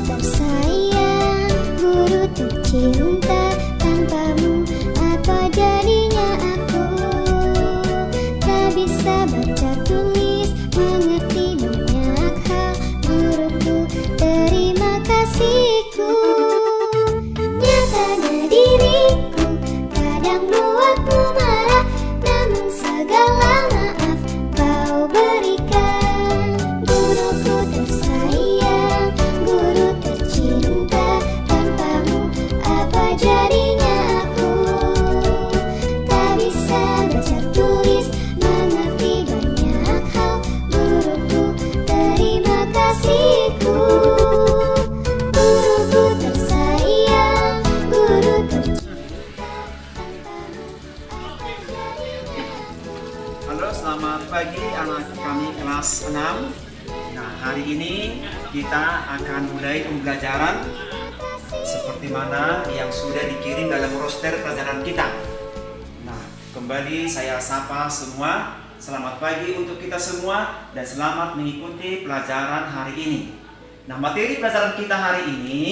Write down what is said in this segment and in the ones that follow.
tersayang, guru tercinta, tanpamu apa jadinya aku? Tak bisa baca tulis, mengerti banyak hal, guruku terima kasihku. Nyatanya diriku kadang buatmu marah, namun segala maaf kau berikan. Guruku tersayang, guru tercinta, tanpamu apa jadinya aku? Tak bisa baca tulis, mengerti banyak hal, guruku terima kasihku. Guruku tersayang, guru tercinta, tanpamu apa jadinya aku? Halo, selamat pagi anak kami kelas 6. Nah, hari ini kita akan mulai pembelajaran seperti mana yang sudah dikirim dalam roster pelajaran kita. Nah, kembali saya sapa semua. Selamat pagi untuk kita semua dan selamat mengikuti pelajaran hari ini. Nah, materi pelajaran kita hari ini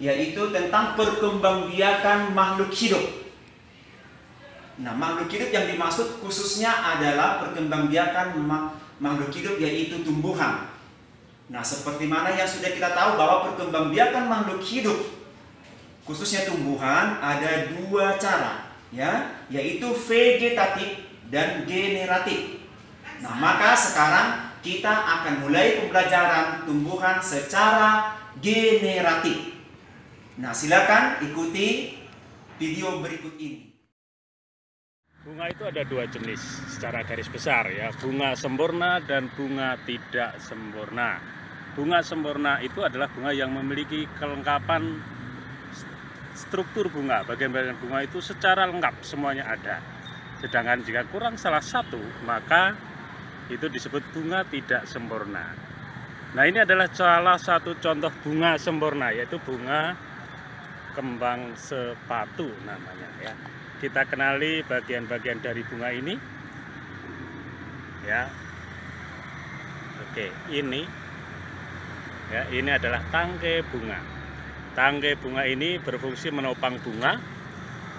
yaitu tentang perkembangbiakan makhluk hidup. Nah, makhluk hidup yang dimaksud khususnya adalah perkembangbiakan makhluk hidup yaitu tumbuhan. Nah, seperti mana yang sudah kita tahu bahwa perkembangbiakan makhluk hidup khususnya tumbuhan ada dua cara, ya, yaitu vegetatif dan generatif. Nah, maka sekarang kita akan mulai pembelajaran tumbuhan secara generatif. Nah, silakan ikuti video berikut ini. Bunga itu ada dua jenis secara garis besar ya, bunga sempurna dan bunga tidak sempurna. Bunga sempurna itu adalah bunga yang memiliki kelengkapan struktur bunga, bagian-bagian bunga itu secara lengkap semuanya ada. Sedangkan jika kurang salah satu, maka itu disebut bunga tidak sempurna. Nah, ini adalah salah satu contoh bunga sempurna, yaitu bunga kembang sepatu namanya ya. Kita kenali bagian-bagian dari bunga ini ya. Oke, ini ya, ini adalah tangkai bunga. Tangkai bunga ini berfungsi menopang bunga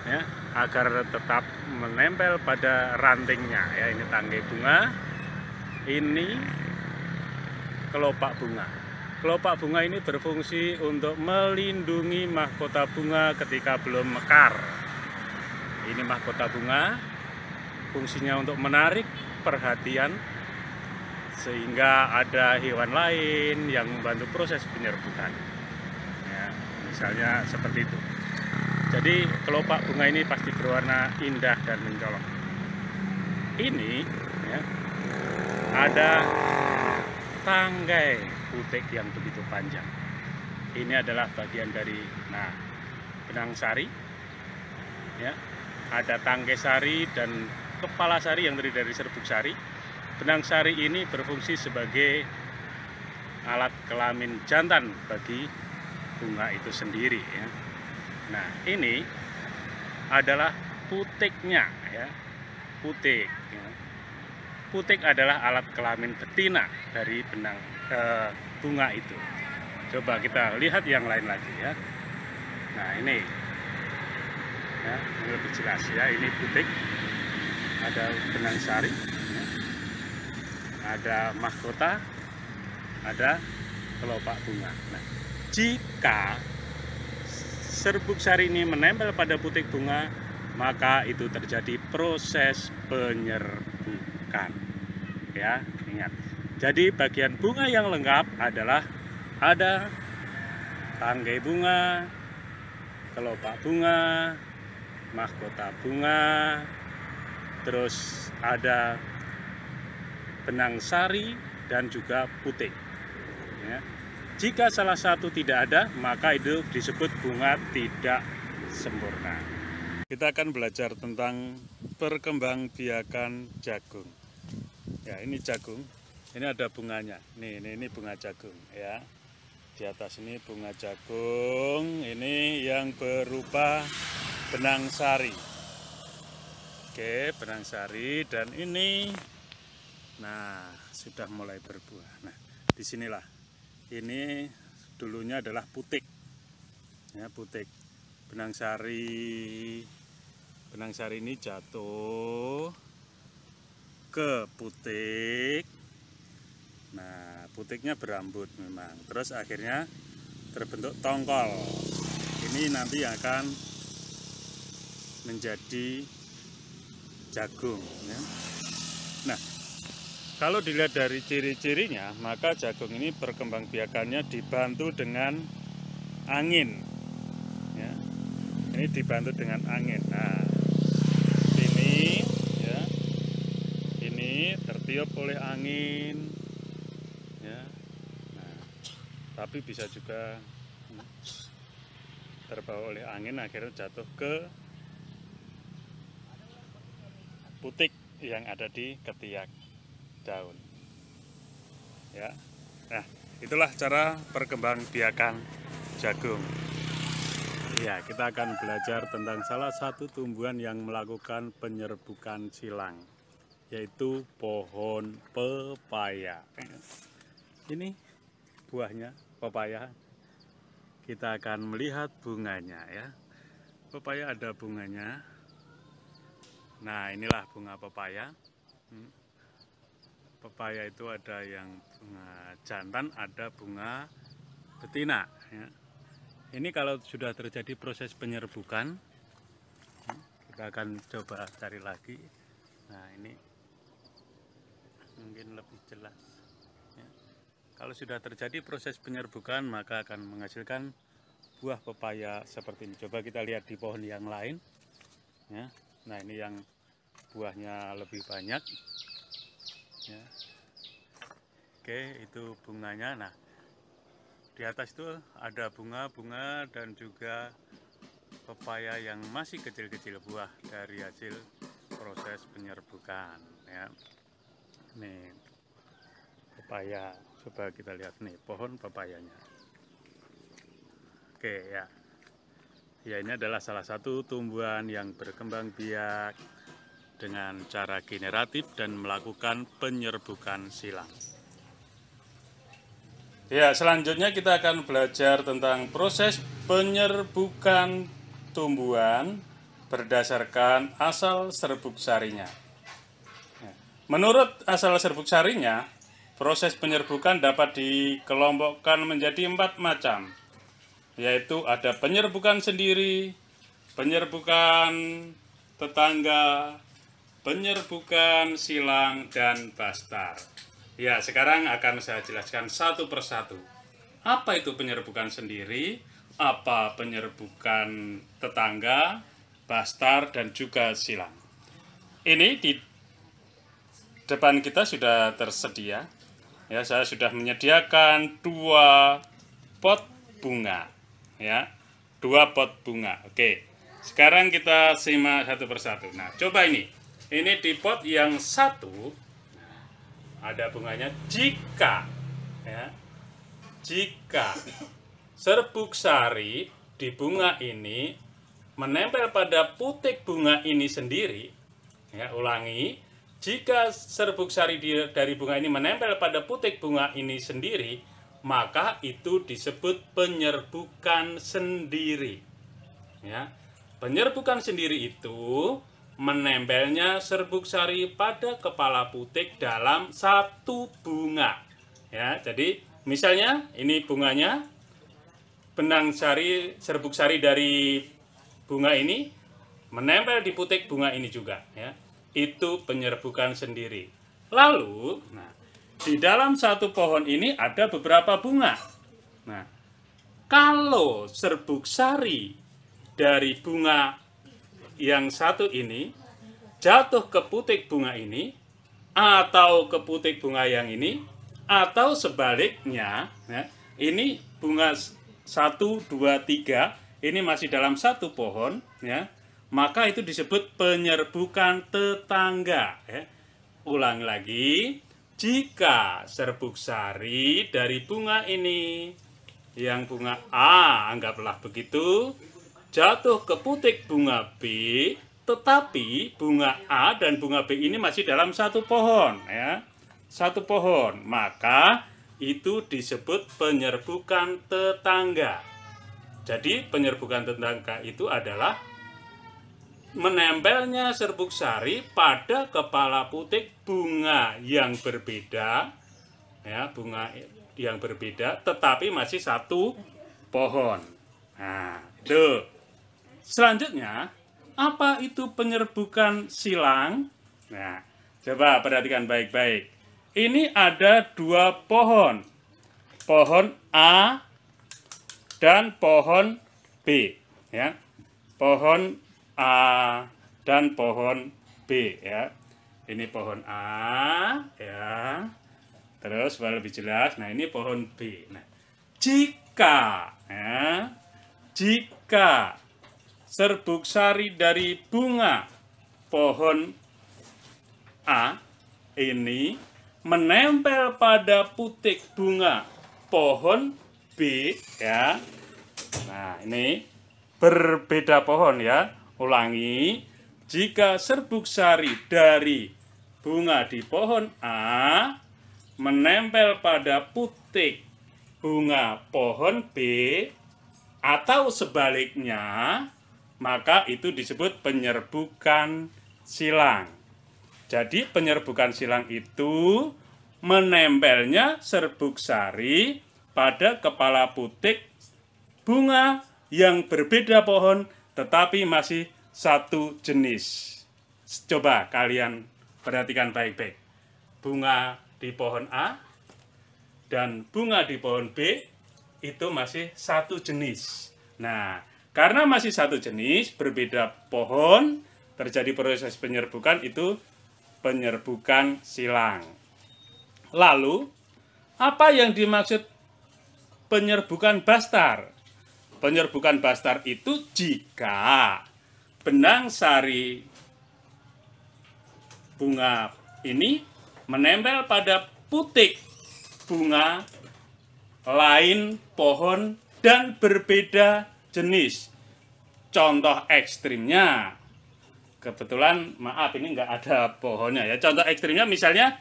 ya, agar tetap menempel pada rantingnya ya. Ini tangkai bunga, ini kelopak bunga. Kelopak bunga ini berfungsi untuk melindungi mahkota bunga ketika belum mekar. Ini mahkota bunga, fungsinya untuk menarik perhatian sehingga ada hewan lain yang membantu proses penyerbukan. Ya, misalnya seperti itu. Jadi kelopak bunga ini pasti berwarna indah dan mencolok. Ini ya, ada tangkai putik yang begitu panjang. Ini adalah bagian dari benang sari. Ya. Ada tangkai sari dan kepala sari yang terdiri dari serbuk sari. Benang sari ini berfungsi sebagai alat kelamin jantan bagi bunga itu sendiri ya. Nah, ini adalah putiknya ya. Putik ya. Putik adalah alat kelamin betina dari benang bunga itu. Coba kita lihat yang lain lagi ya. Nah, ini ya, ini lebih jelas ya. Ini putik, ada benang sari ya. Ada mahkota, ada kelopak bunga. Nah, jika serbuk sari ini menempel pada putik bunga, maka itu terjadi proses penyerbukan ya. Ingat, jadi bagian bunga yang lengkap adalah ada tangkai bunga, kelopak bunga, mahkota bunga, terus ada benang sari dan juga putik ya. Jika salah satu tidak ada, maka itu disebut bunga tidak sempurna. Kita akan belajar tentang perkembangbiakan jagung ya. Ini jagung, ini ada bunganya nih, ini bunga jagung ya. Di atas ini bunga jagung, ini yang berupa benang sari. Oke, benang sari, dan ini nah sudah mulai berbuah. Nah, disinilah ini dulunya adalah putik. Ya, putik. Benang sari ini jatuh ke putik. Nah, putiknya berambut memang. Terus akhirnya terbentuk tongkol. Ini nanti akan menjadi jagung. Ya. Nah, kalau dilihat dari ciri-cirinya, maka jagung ini perkembangbiakannya dibantu dengan angin. Ya. Ini dibantu dengan angin. Nah, ini ya, ini tertiup oleh angin. Ya. Nah, tapi bisa juga terbawa oleh angin, akhirnya jatuh ke putik yang ada di ketiak daun. Ya. Nah, itulah cara perkembangbiakan jagung. Ya, kita akan belajar tentang salah satu tumbuhan yang melakukan penyerbukan silang, yaitu pohon pepaya. Ini buahnya pepaya. Kita akan melihat bunganya ya. Pepaya ada bunganya. Nah, inilah bunga pepaya. Pepaya itu ada yang bunga jantan, ada bunga betina. Ya. Ini kalau sudah terjadi proses penyerbukan, kita akan coba cari lagi. Nah, ini mungkin lebih jelas. Ya. Kalau sudah terjadi proses penyerbukan, maka akan menghasilkan buah pepaya seperti ini. Coba kita lihat di pohon yang lain. Ya. Nah, ini yang buahnya lebih banyak. Ya. Oke, itu bunganya. Nah, di atas itu ada bunga-bunga dan juga pepaya yang masih kecil-kecil, buah dari hasil proses penyerbukan. Ya. Nih, pepaya. Coba kita lihat nih, pohon pepayanya. Oke, ya. Ya, ini adalah salah satu tumbuhan yang berkembang biak dengan cara generatif dan melakukan penyerbukan silang. Ya, selanjutnya kita akan belajar tentang proses penyerbukan tumbuhan berdasarkan asal serbuk sarinya. Menurut asal serbuk sarinya, proses penyerbukan dapat dikelompokkan menjadi 4 macam, yaitu ada penyerbukan sendiri, penyerbukan tetangga, penyerbukan silang, dan bastar. Ya, sekarang akan saya jelaskan satu persatu. Apa itu penyerbukan sendiri, apa penyerbukan tetangga, bastar, dan juga silang. Ini di depan kita sudah tersedia. Ya, saya sudah menyediakan 2 pot bunga. Ya, 2 pot bunga. Oke, sekarang kita simak satu persatu. Nah, coba ini di pot yang satu ada bunganya. Jika serbuk sari di bunga ini menempel pada putik bunga ini sendiri, ya, ulangi, jika serbuk sari dari bunga ini menempel pada putik bunga ini sendiri, maka itu disebut penyerbukan sendiri. Ya, penyerbukan sendiri itu menempelnya serbuk sari pada kepala putik dalam satu bunga. Ya, jadi misalnya ini bunganya, benang sari, serbuk sari dari bunga ini menempel di putik bunga ini juga. Ya, itu penyerbukan sendiri. Lalu, nah, di dalam satu pohon ini ada beberapa bunga. Nah, kalau serbuk sari dari bunga yang satu ini jatuh ke putik bunga ini, atau ke putik bunga yang ini, atau sebaliknya, ya, ini bunga 1, 2, 3 ini masih dalam satu pohon, ya, maka itu disebut penyerbukan tetangga. Ya. Ulang lagi, jika serbuk sari dari bunga ini, yang bunga A, anggaplah begitu, jatuh ke putik bunga B, tetapi bunga A dan bunga B ini masih dalam satu pohon, ya, satu pohon, maka itu disebut penyerbukan tetangga. Jadi penyerbukan tetangga itu adalah menempelnya serbuk sari pada kepala putik bunga yang berbeda, ya, bunga yang berbeda tetapi masih satu pohon. Nah, itu. Selanjutnya, apa itu penyerbukan silang? Nah, coba perhatikan baik-baik. Ini ada dua pohon. Pohon A dan pohon B, ya. Pohon A dan pohon B, ya. Ini pohon A, ya. Terus supaya lebih jelas, nah ini pohon B. Nah, jika serbuk sari dari bunga pohon A ini menempel pada putik bunga pohon B, ya. Nah, ini berbeda pohon, ya. Ulangi, jika serbuk sari dari bunga di pohon A menempel pada putik bunga pohon B atau sebaliknya, maka itu disebut penyerbukan silang. Jadi penyerbukan silang itu menempelnya serbuk sari pada kepala putik bunga yang berbeda pohon tetapi masih satu jenis. Coba kalian perhatikan baik-baik. Bunga di pohon A dan bunga di pohon B itu masih satu jenis. Nah, karena masih satu jenis, berbeda pohon, terjadi proses penyerbukan, itu penyerbukan silang. Lalu, apa yang dimaksud penyerbukan bastar? Penyerbukan bastar itu jika benang sari bunga ini menempel pada putik bunga lain pohon dan berbeda jenis. Contoh ekstrimnya, kebetulan maaf ini nggak ada pohonnya, ya. Contoh ekstrimnya misalnya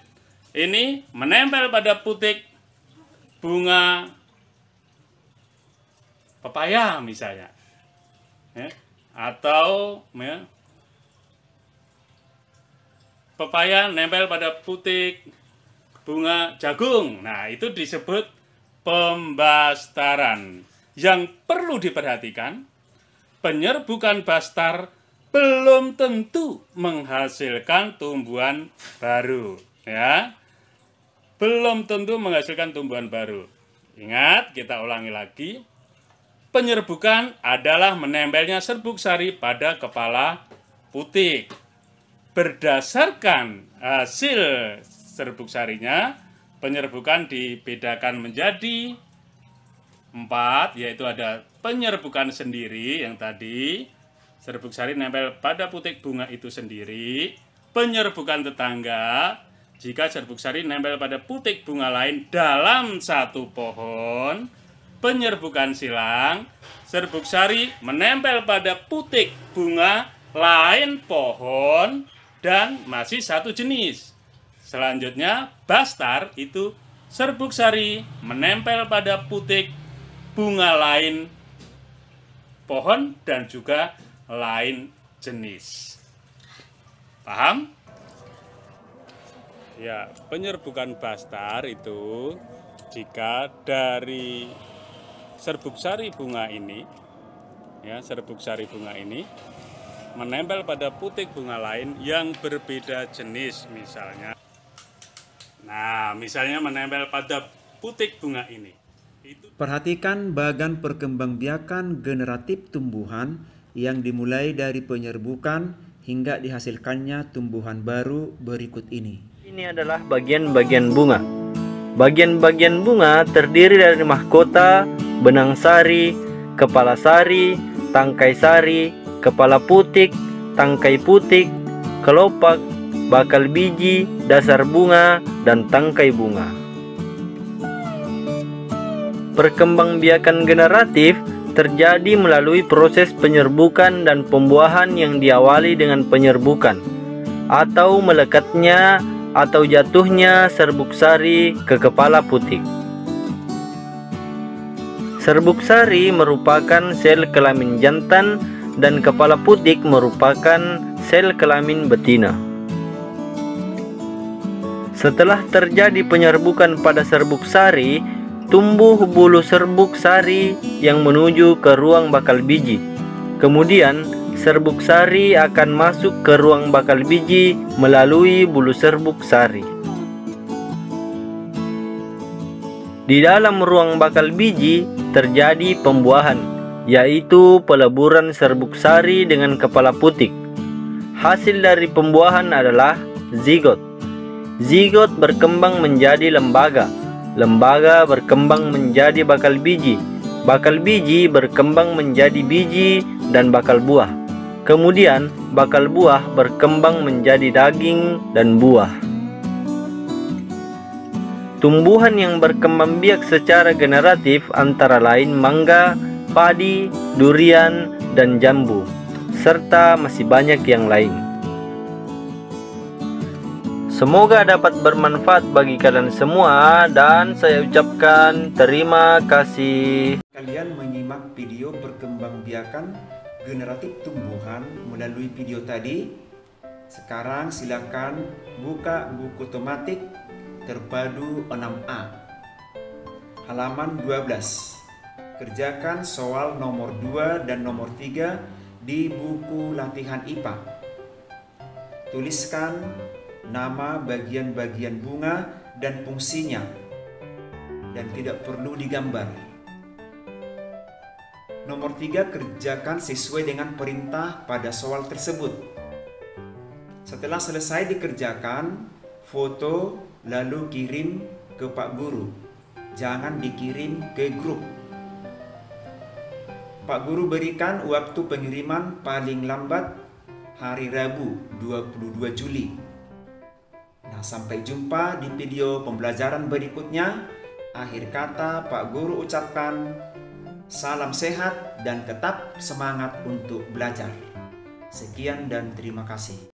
ini menempel pada putik bunga pepaya misalnya, ya. Atau, ya, pepaya nempel pada putik bunga jagung. Nah, itu disebut pembastaran. Yang perlu diperhatikan, penyerbukan bastar belum tentu menghasilkan tumbuhan baru, ya. Belum tentu menghasilkan tumbuhan baru. Ingat, kita ulangi lagi. Penyerbukan adalah menempelnya serbuk sari pada kepala putik. Berdasarkan hasil serbuk sarinya, penyerbukan dibedakan menjadi 4, yaitu ada penyerbukan sendiri yang tadi, serbuk sari nempel pada putik bunga itu sendiri. Penyerbukan tetangga, jika serbuk sari nempel pada putik bunga lain dalam satu pohon. Penyerbukan silang, serbuk sari menempel pada putik bunga lain pohon dan masih satu jenis. Selanjutnya, bastar itu serbuk sari menempel pada putik bunga lain pohon dan juga lain jenis. Paham? Ya, penyerbukan bastar itu jika dari serbuk sari bunga ini, ya, serbuk sari bunga ini menempel pada putik bunga lain yang berbeda jenis misalnya. Nah, misalnya menempel pada putik bunga ini. Perhatikan bagan perkembangbiakan generatif tumbuhan yang dimulai dari penyerbukan hingga dihasilkannya tumbuhan baru berikut ini. Ini adalah bagian-bagian bunga. Bagian-bagian bunga terdiri dari mahkota, benang sari, kepala sari, tangkai sari, kepala putik, tangkai putik, kelopak, bakal biji, dasar bunga, dan tangkai bunga. Perkembangbiakan generatif terjadi melalui proses penyerbukan dan pembuahan yang diawali dengan penyerbukan atau melekatnya atau jatuhnya serbuk sari ke kepala putik. Serbuk sari merupakan sel kelamin jantan dan kepala putik merupakan sel kelamin betina. Setelah terjadi penyerbukan pada serbuk sari, tumbuh bulu serbuk sari yang menuju ke ruang bakal biji. Kemudian, serbuk sari akan masuk ke ruang bakal biji melalui bulu serbuk sari. Di dalam ruang bakal biji terjadi pembuahan, yaitu peleburan serbuk sari dengan kepala putik. Hasil dari pembuahan adalah zigot. Zigot berkembang menjadi lembaga. Lembaga berkembang menjadi bakal biji. Bakal biji berkembang menjadi biji dan bakal buah. Kemudian, bakal buah berkembang menjadi daging dan buah. Tumbuhan yang berkembang biak secara generatif antara lain mangga, padi, durian, dan jambu, serta masih banyak yang lain. Semoga dapat bermanfaat bagi kalian semua dan saya ucapkan terima kasih. Kalian menyimak video perkembangbiakan generatif tumbuhan melalui video tadi. Sekarang silakan buka buku tematik terpadu 6A halaman 12. Kerjakan soal nomor 2 dan nomor 3 di buku latihan IPA. Tuliskan nama bagian-bagian bunga dan fungsinya dan tidak perlu digambar. Nomor 3, kerjakan sesuai dengan perintah pada soal tersebut. Setelah selesai dikerjakan, foto lalu kirim ke Pak Guru. Jangan dikirim ke grup. Pak Guru berikan waktu pengiriman paling lambat hari Rabu 22 Juli. Nah, sampai jumpa di video pembelajaran berikutnya. Akhir kata Pak Guru ucapkan salam sehat dan tetap semangat untuk belajar. Sekian dan terima kasih.